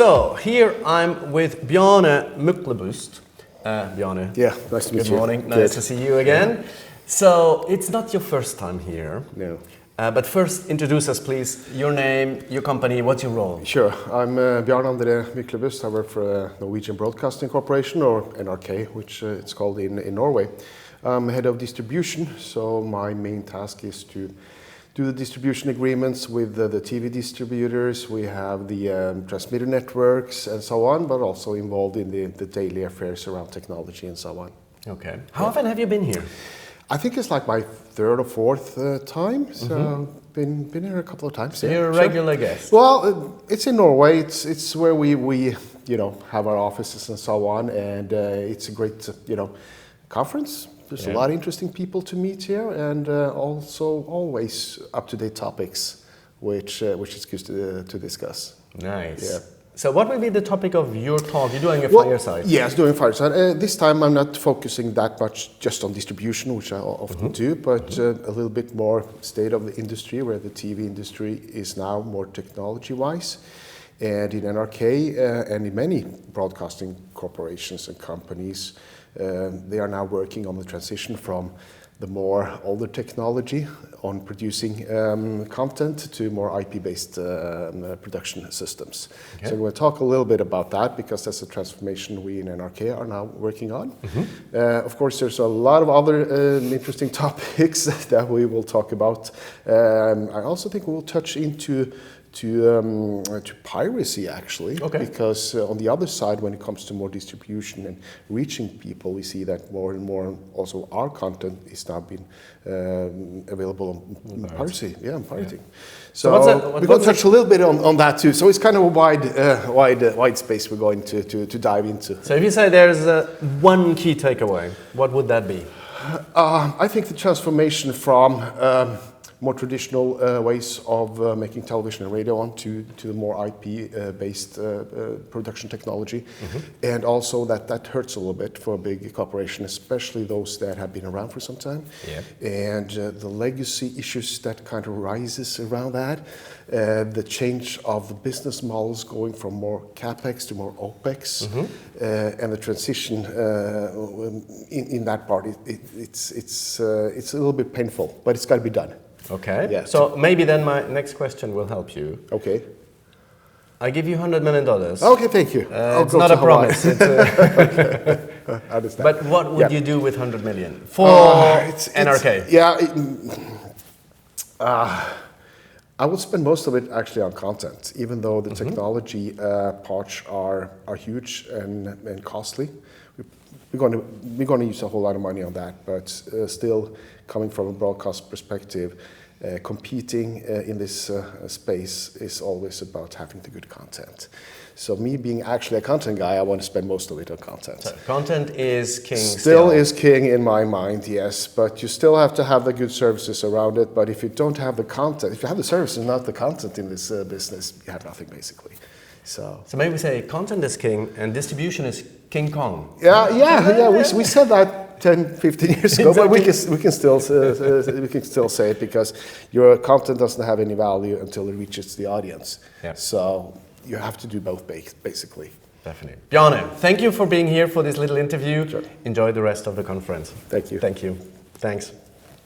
So here I'm with Bjarne Myklebust. Bjarne. Yeah, nice to meet you. Good morning. Nice to see you again. So it's not your first time here. No. But first, introduce us, please. Your name, your company, what's your role? Sure. I'm Bjarne Myklebust. I work for Norwegian Broadcasting Corporation, or NRK, which it's called in Norway. I'm head of distribution, so my main task is to do the distribution agreements with the TV distributors. We have the transmitter networks and so on, but also involved in the daily affairs around technology and so on. Okay. How often have you been here? I think it's like my third or fourth time, so been here a couple of times. So you're a regular guest? Well, it's in Norway. It's where we have our offices and so on, and it's a great conference. There's a lot of interesting people to meet here, and also always up-to-date topics, which is good to discuss. Nice. Yeah. So what will be the topic of your talk? You're doing a fireside. Yes, doing fireside. This time I'm not focusing that much just on distribution, which I often do, but a little bit more state of the industry, where the TV industry is now more technology-wise. And in NRK and in many broadcasting corporations and companies, they are now working on the transition from the more older technology on producing content to more IP-based production systems. Okay. So we'll talk a little bit about that, because that's a transformation we in NRK are now working on. Of course, there's a lot of other interesting topics that we will talk about. I also think we'll touch into piracy, actually, because on the other side, when it comes to more distribution and reaching people, we see that more and more also our content is now being available on piracy. Yeah, on pirating. Yeah. So we're going to touch a little bit on that too. So it's kind of a wide space we're going to dive into. So if you say there's one key takeaway, what would that be? I think the transformation from more traditional ways of making television and radio on to the more IP-based production technology. And also that hurts a little bit for a big corporation, especially those that have been around for some time. And the legacy issues that kind of rises around that, the change of the business models going from more CapEx to more OpEx, and the transition in that part, it's a little bit painful, but it's got to be done. Okay, yeah. So maybe then my next question will help you. Okay. I give you $100 million. Okay, thank you. It's not a promise. Okay. I understand. But what would you do with $100 million for NRK? I would spend most of it actually on content, even though the technology parts are huge and costly. We're going to use a whole lot of money on that, but still, coming from a broadcast perspective, competing in this space is always about having the good content. So me being actually a content guy, I want to spend most of it on content. So content is king. Still is king in my mind, yes, but you still have to have the good services around it. But if you don't have the content, if you have the services and not the content in this business, you have nothing basically. So maybe we say content is king and distribution is King Kong. Yeah. We said that 10, 15 years ago, but we can still say it, because your content doesn't have any value until it reaches the audience. So you have to do both, basically. Definitely. Bjarne, thank you for being here for this little interview. Sure. Enjoy the rest of the conference. Thank you. Thank you. Thanks.